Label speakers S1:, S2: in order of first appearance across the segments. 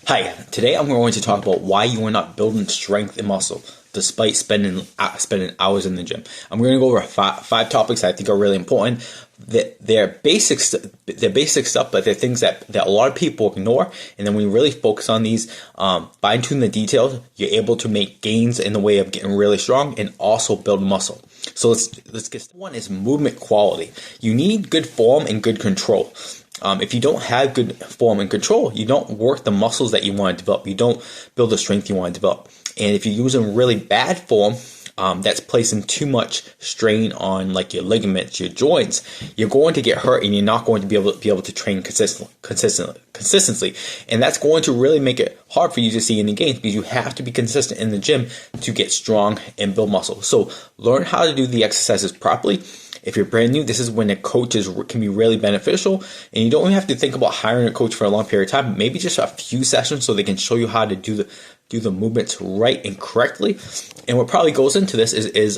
S1: Hi, today I'm going to talk about why you are not building strength and muscle despite spending hours in the gym. I'm going to go over five topics I think are really important. They're basic stuff, but they're things that a lot of people ignore. And then when you really focus on these, fine tune the details, you're able to make gains in the way of getting really strong and also build muscle. So let's get started. One is movement quality. You need good form and good control. If you don't have good form and control, you don't work the muscles that you want to develop. You don't build the strength you want to develop. And if you're using really bad form, that's placing too much strain on like your ligaments, your joints, you're going to get hurt and you're not going to be able to train consistently. And that's going to really make it hard for you to see any gains because you have to be consistent in the gym to get strong and build muscle. So learn how to do the exercises properly. If you're brand new, this is when a coach can be really beneficial, and you don't even have to think about hiring a coach for a long period of time. Maybe just a few sessions so they can show you how to do the movements right and correctly. And what probably goes into this is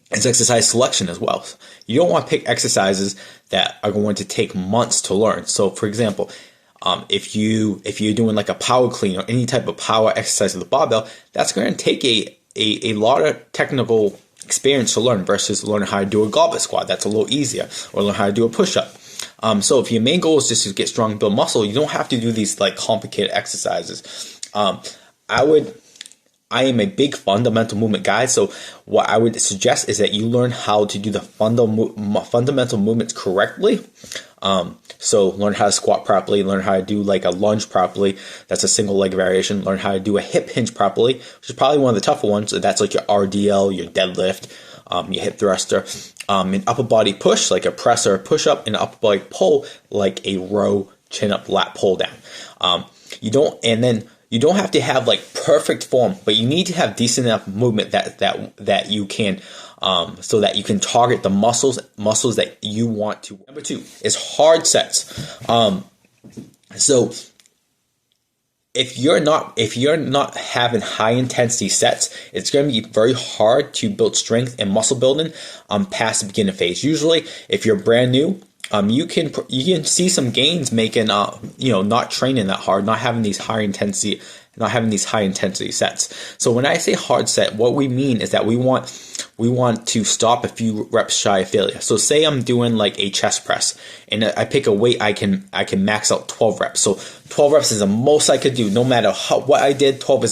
S1: exercise selection as well. You don't want to pick exercises that are going to take months to learn. So, for example, if you're doing like a power clean or any type of power exercise with the barbell, that's going to take a lot of technical experience to learn versus learning how to do a goblet squat. That's a little easier, or learn how to do a push-up. So if your main goal is just to get strong and build muscle, you don't have to do these like complicated exercises. I am a big fundamental movement guy, so what I would suggest is that you learn how to do the fundamental movements correctly. So learn how to squat properly, learn how to do like a lunge properly. That's a single leg variation. Learn how to do a hip hinge properly, which is probably one of the tougher ones. So that's like your RDL, your deadlift, your hip thruster, an upper body push like a press or a push up, and an upper body pull like a row, chin up, lat pull down. You don't have to have like perfect form, but you need to have decent enough movement that you can, so that you can target the muscles that you want to. Number 2 is hard sets. So if you're not having high intensity sets, it's going to be very hard to build strength and muscle building past the beginning phase. Usually, if you're brand new, you can see some gains making not training that hard, not having these high intensity sets. So when I say hard set, what we mean is that we want to stop a few reps shy of failure. So say I'm doing like a chest press and I pick a weight I can max out 12 reps. So 12 reps is the most I could do, no matter what I did. 12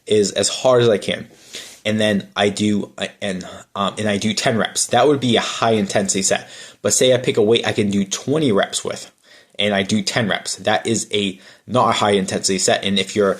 S1: is as hard as I can. And then I do 10 reps. That would be a high intensity set. But say I pick a weight I can do 20 reps with, and I do 10 reps. That is not a high intensity set. And if you're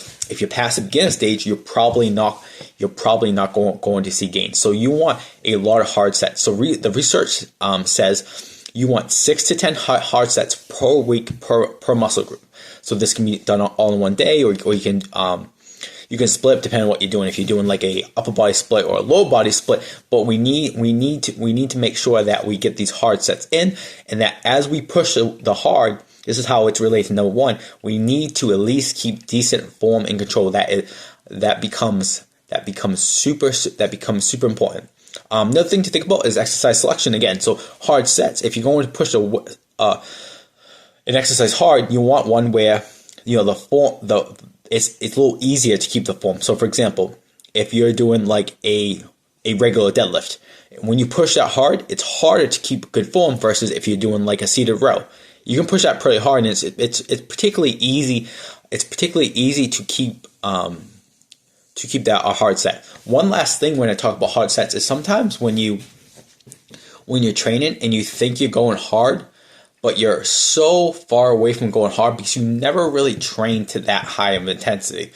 S1: past the beginner stage, you're probably not going to see gains. So you want a lot of hard sets. So the research says you want 6 to 10 hard sets per week per muscle group. So this can be done all in one day, or you can split depending on what you're doing. If you're doing like a upper body split or a lower body split, but we need to make sure that we get these hard sets in, and that as we push the hard, this is how it's related to number 1. We need to at least keep decent form and control. That becomes super important. Another thing to think about is exercise selection again. So hard sets. If you're going to push an exercise hard, you want one where it's a little easier to keep the form. So for example, if you're doing like a regular deadlift, when you push that hard, it's harder to keep good form versus if you're doing like a seated row. You can push that pretty hard, and it's particularly easy. It's particularly easy to keep that a hard set. One last thing when I talk about hard sets is sometimes when you're training and you think you're going hard, but you're so far away from going hard because you never really trained to that high of intensity.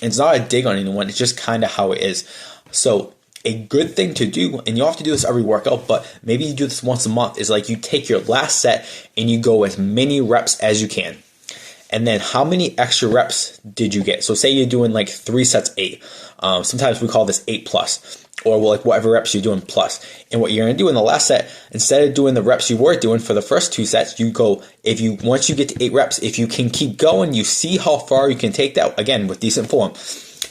S1: And it's not a dig on anyone, it's just kind of how it is. So a good thing to do, and you don't have to do this every workout, but maybe you do this once a month, is like you take your last set and you go as many reps as you can. And then how many extra reps did you get? So say you're doing like 3 sets 8. Sometimes we call this 8 plus, or like whatever reps you're doing plus. And what you're going to do in the last set, instead of doing the reps you were doing for the first 2 sets, you go, once you get to 8 reps, if you can keep going, you see how far you can take that, again, with decent form.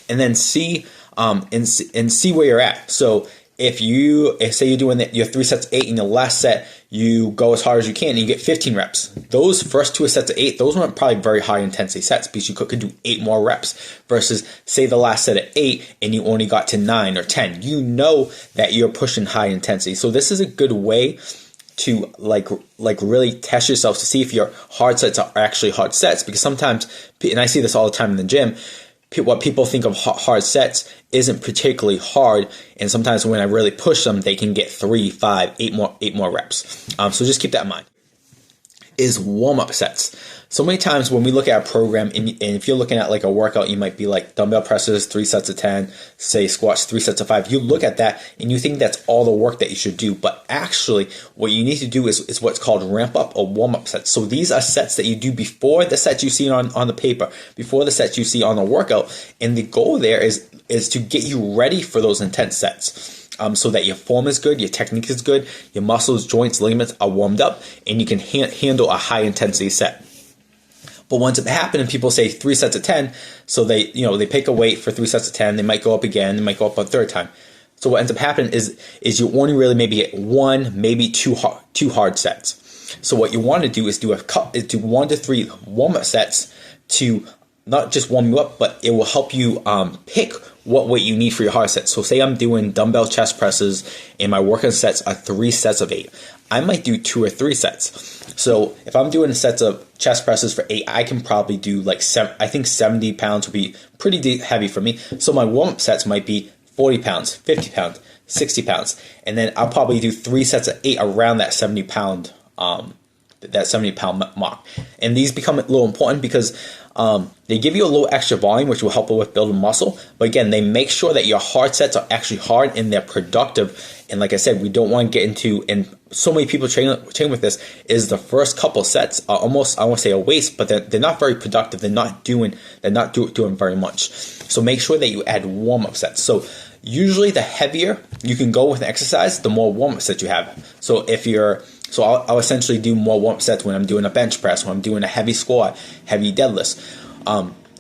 S1: And then see where you're at. So if say you're doing your 3 sets 8 in the last set, you go as hard as you can and you get 15 reps. Those first 2 sets of 8, those weren't probably very high intensity sets because you could do 8 more reps versus say the last set of 8 and you only got to 9 or 10. You know that you're pushing high intensity. So this is a good way to like really test yourself to see if your hard sets are actually hard sets, because sometimes, and I see this all the time in the gym, what people think of hard sets isn't particularly hard, and sometimes when I really push them, they can get 3, 5, 8 more reps. So just keep that in mind. Is warm-up sets. So many times when we look at a program, and if you're looking at like a workout, you might be like dumbbell presses, 3 sets of 10, say squats, 3 sets of 5. You look at that and you think that's all the work that you should do. But actually, what you need to do is what's called ramp up or warm-up sets. So these are sets that you do before the sets you see on the paper, before the sets you see on the workout. And the goal there is to get you ready for those intense sets. So that your form is good, your technique is good, your muscles, joints, ligaments are warmed up, and you can handle a high intensity set. But once it happens and people say 3 sets of 10, so they pick a weight for 3 sets of 10, they might go up again, they might go up a third time. So what ends up happening is you only really maybe get 1, maybe 2 hard sets. So what you want to do is do 1 to 3 warm-up sets to not just warm you up, but it will help you pick what weight you need for your hard sets. So say I'm doing dumbbell chest presses and my working sets are 3 sets of 8. I might do 2 or 3 sets. So if I'm doing sets of chest presses for 8, I can probably do like I think 70 pounds would be pretty heavy for me. So my warm-up sets might be 40 pounds, 50 pounds, 60 pounds. And then I'll probably do 3 sets of 8 around that 70 pound mark. And these become a little important because they give you a little extra volume, which will help with building muscle. But again, they make sure that your hard sets are actually hard and they're productive. And like I said, we don't want to get into, and so many people train with this, is the first couple sets are almost, I won't say a waste, but they're not very productive. They're not doing very much. So make sure that you add warm-up sets. So usually the heavier you can go with an exercise, the more warm-up sets you have. So I'll essentially do more warm-up sets when I'm doing a bench press, when I'm doing a heavy squat, heavy deadlifts.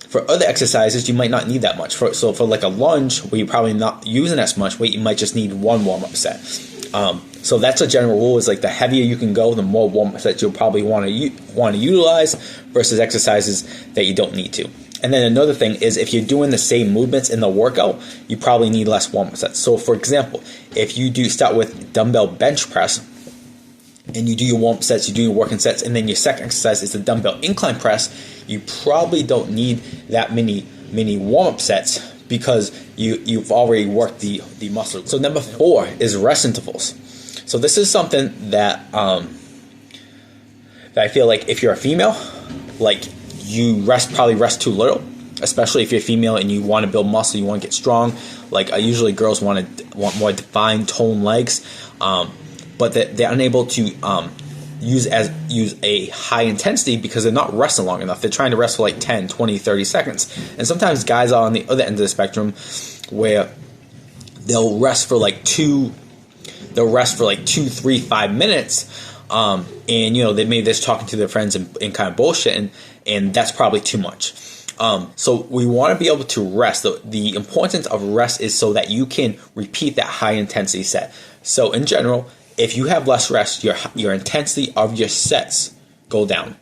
S1: For other exercises, you might not need that much. So for like a lunge, where you're probably not using as much weight, you might just need 1 warm-up set. So that's a general rule, is like the heavier you can go, the more warm-up sets you'll probably want to utilize versus exercises that you don't need to. And then another thing is, if you're doing the same movements in the workout, you probably need less warm-up sets. So for example, if you start with dumbbell bench press, and you do your warm-up sets, you do your working sets, and then your second exercise is the dumbbell incline press, you probably don't need that many warm-up sets because you've already worked the muscle. So number 4 is rest intervals. So this is something that I feel like if you're a female, like you probably rest too little, especially if you're female and you want to build muscle, you want to get strong. Like usually girls want more defined toned legs. But they're unable to use a high intensity because they're not resting long enough. They're trying to rest for like 10, 20, 30 seconds. And sometimes guys are on the other end of the spectrum where they'll rest for like 2, 3, 5 minutes. And maybe they're just talking to their friends and kind of bullshit, and that's probably too much. So we want to be able to rest. The importance of rest is so that you can repeat that high intensity set. So in general, if you have less rest, your intensity of your sets go down,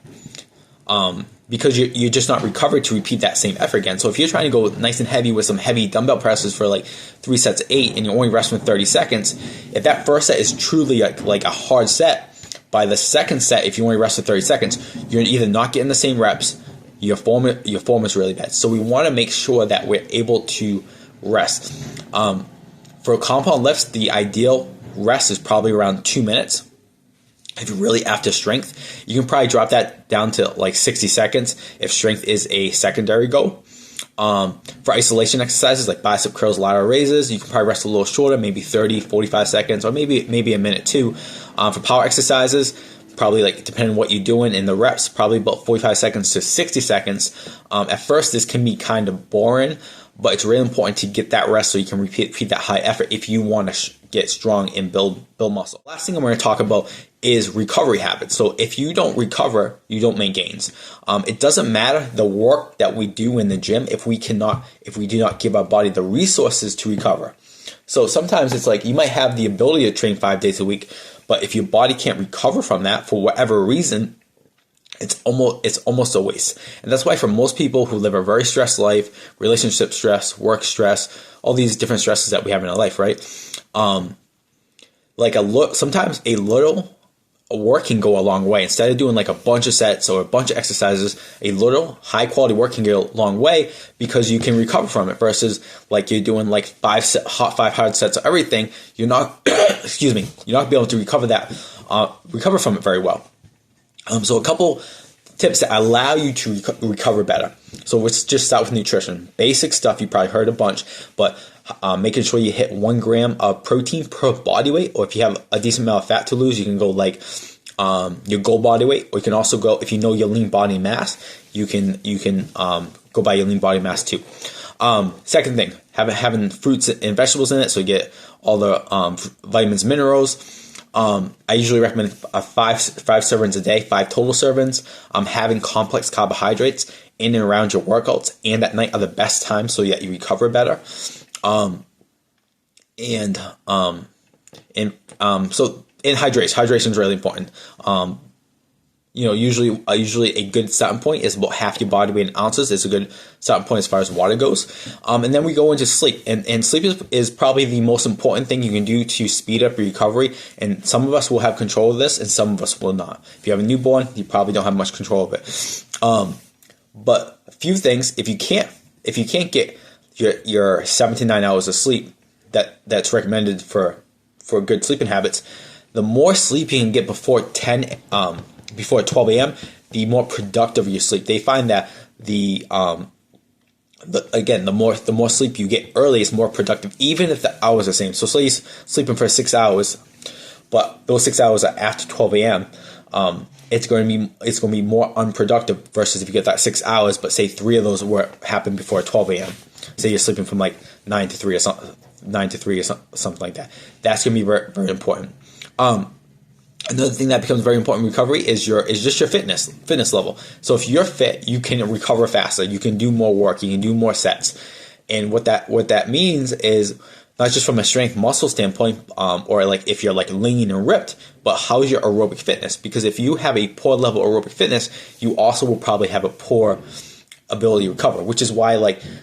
S1: because you're just not recovered to repeat that same effort again. So if you're trying to go nice and heavy with some heavy dumbbell presses for like 3 sets of 8 and you're only resting for 30 seconds, if that first set is truly like a hard set, by the second set, if you only rest for 30 seconds, you're either not getting the same reps, your form is really bad. So we want to make sure that we're able to rest. For compound lifts, the ideal rest is probably around 2 minutes. If you're really after strength, you can probably drop that down to like 60 seconds if strength is a secondary goal. For isolation exercises like bicep curls, lateral raises, you can probably rest a little shorter, maybe 30, 45 seconds, or maybe a minute too. For power exercises, probably like depending on what you're doing in the reps, probably about 45 seconds to 60 seconds. At first, this can be kind of boring, but it's really important to get that rest so you can repeat that high effort if you want to get strong and build muscle. Last thing I'm going to talk about is recovery habits. So if you don't recover, you don't make gains. It doesn't matter the work that we do in the gym if we do not give our body the resources to recover. So sometimes it's like you might have the ability to train 5 days a week, But if your body can't recover from that for whatever reason, it's almost a waste. And that's why for most people who live a very stressed life, relationship stress, work stress, all these different stresses that we have in our life, right? Sometimes a little work can go a long way. Instead of doing like a bunch of sets or a bunch of exercises, a little high quality work can go a long way because you can recover from it, versus like you're doing like five hard sets of everything. You're not, excuse me, you're not gonna be able to recover from it very well. So a couple tips that allow you to recover better. So let's just start with nutrition. Basic stuff, you probably heard a bunch, but making sure you hit 1 gram of protein per body weight, or if you have a decent amount of fat to lose, you can go like your goal body weight, or you can also go, if you know your lean body mass, you can go by your lean body mass too. Second thing, having fruits and vegetables in it, so you get all the vitamins, minerals. I usually recommend 5 servings a day, 5 total servings. Having complex carbohydrates in and around your workouts and at night are the best time so that you recover better. So hydration is really important. Usually a good starting point is about half your body weight in ounces. It's a good starting point as far as water goes. And then we go into sleep. And sleep is probably the most important thing you can do to speed up your recovery. And some of us will have control of this and some of us will not. If you have a newborn, you probably don't have much control of it. But a few things, if you can't get your 7 to 9 hours of sleep that's recommended for good sleeping habits, the more sleep you can get before 12 a.m., the more productive your sleep. They find that the more sleep you get early is more productive, even if the hours are the same. So say you're sleeping for 6 hours, but those 6 hours are after 12 a.m. It's going to be more unproductive versus if you get that 6 hours, but say 3 of those happen before 12 a.m. Say you're sleeping from like 9 to 3 or something like that. That's going to be very, very important. Another thing that becomes very important in recovery is just your fitness level. So if you're fit, you can recover faster. You can do more work. You can do more sets. And what that means is not just from a strength muscle standpoint, or like if you're like lean and ripped, but how's your aerobic fitness? Because if you have a poor level of aerobic fitness, you also will probably have a poor ability to recover, which is why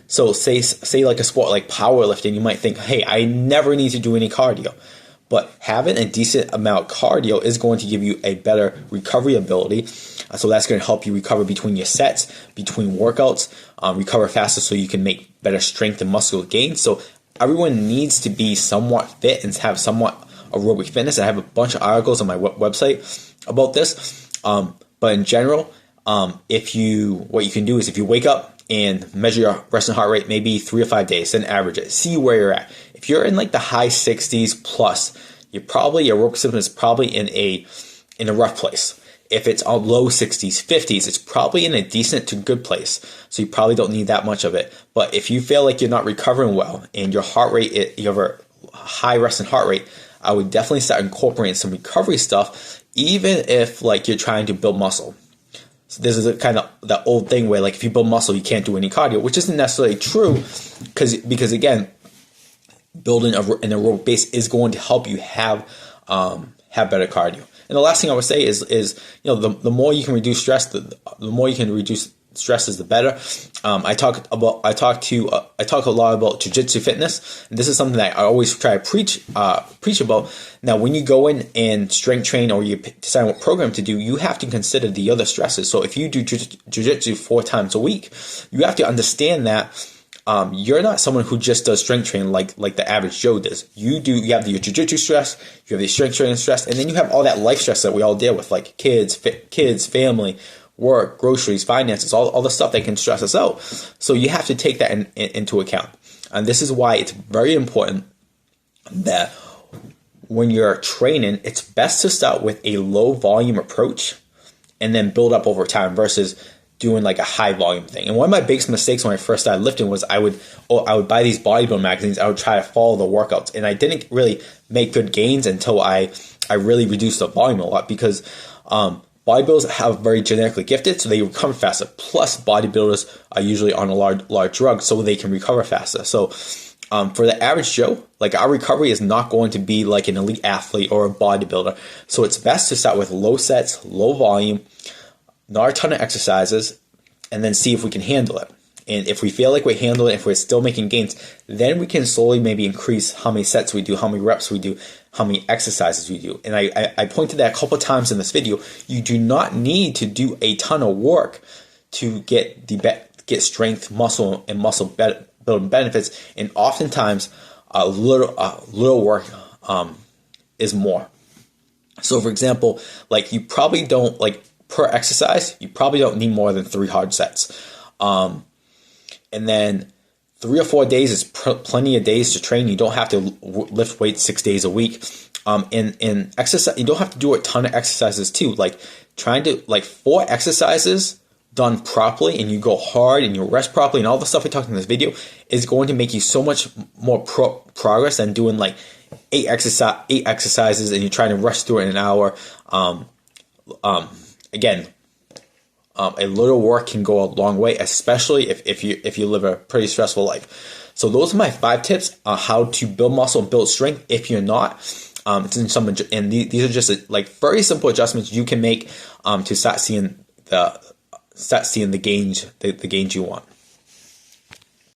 S1: say like a sport like powerlifting, you might think, hey, I never need to do any cardio. But having a decent amount of cardio is going to give you a better recovery ability. So that's going to help you recover between your sets, between workouts, recover faster so you can make better strength and muscle gains. So everyone needs to be somewhat fit and have somewhat aerobic fitness. I have a bunch of articles on my website about this. But in general, what you can do is if you wake up and measure your resting heart rate maybe 3 or 5 days, then average it. See where you're at. If you're in like the high 60s plus, your aerobic system is probably in a rough place. If it's on low 60s, 50s, it's probably in a decent to good place. So you probably don't need that much of it. But if you feel like you're not recovering well and your heart rate, you have a high resting heart rate, I would definitely start incorporating some recovery stuff, even if like you're trying to build muscle. So this is a kind of that old thing where like if you build muscle, you can't do any cardio, which isn't necessarily true because again, building an aerobic base is going to help you have better cardio. And the last thing I would say is the more you can reduce stress, the more you can reduce stress is the better. I talk a lot about jiu-jitsu fitness, and this is something that I always try to preach about. Now, when you go in and strength train or you decide what program to do, you have to consider the other stresses. So if you do jiu-jitsu 4 times a week, you have to understand that you're not someone who just does strength training like the average Joe does. You have your jiu-jitsu stress, you have the strength training stress, and then you have all that life stress that we all deal with, like kids, family, work, groceries, finances, all the stuff that can stress us out. So you have to take that into account. And this is why it's very important that when you're training, it's best to start with a low volume approach and then build up over time versus doing like a high volume thing. And one of my biggest mistakes when I first started lifting was I would buy these bodybuilding magazines. I would try to follow the workouts, and I didn't really make good gains until I really reduced the volume a lot, because bodybuilders have very genetically gifted, so they recover faster. Plus, bodybuilders are usually on a large drug, so they can recover faster. So For the average Joe, like our recovery is not going to be like an elite athlete or a bodybuilder. So it's best to start with low sets, low volume, not a ton of exercises, and then see if we can handle it. And if we feel like we handle it, if we're still making gains, then we can slowly maybe increase how many sets we do, how many reps we do, how many exercises we do. And I pointed that a couple of times in this video. You do not need to do a ton of work to get strength, muscle, and muscle building benefits. And oftentimes, a little work is more. So, for example, like you probably don't per exercise, you probably don't need more than 3 hard sets. And then 3 or 4 days is plenty of days to train. You don't have to lift weights 6 days a week. In exercise, you don't have to do a ton of exercises too. Like trying to 4 exercises done properly, and you go hard and you rest properly, and all the stuff we talked in this video is going to make you so much more progress than doing like 8 exercises and you're trying to rush through it in an hour. Again. A little work can go a long way, especially if you live a pretty stressful life. So those are my 5 tips on how to build muscle and build strength. If you're not, and these are just like very simple adjustments you can make to start seeing the gains you want.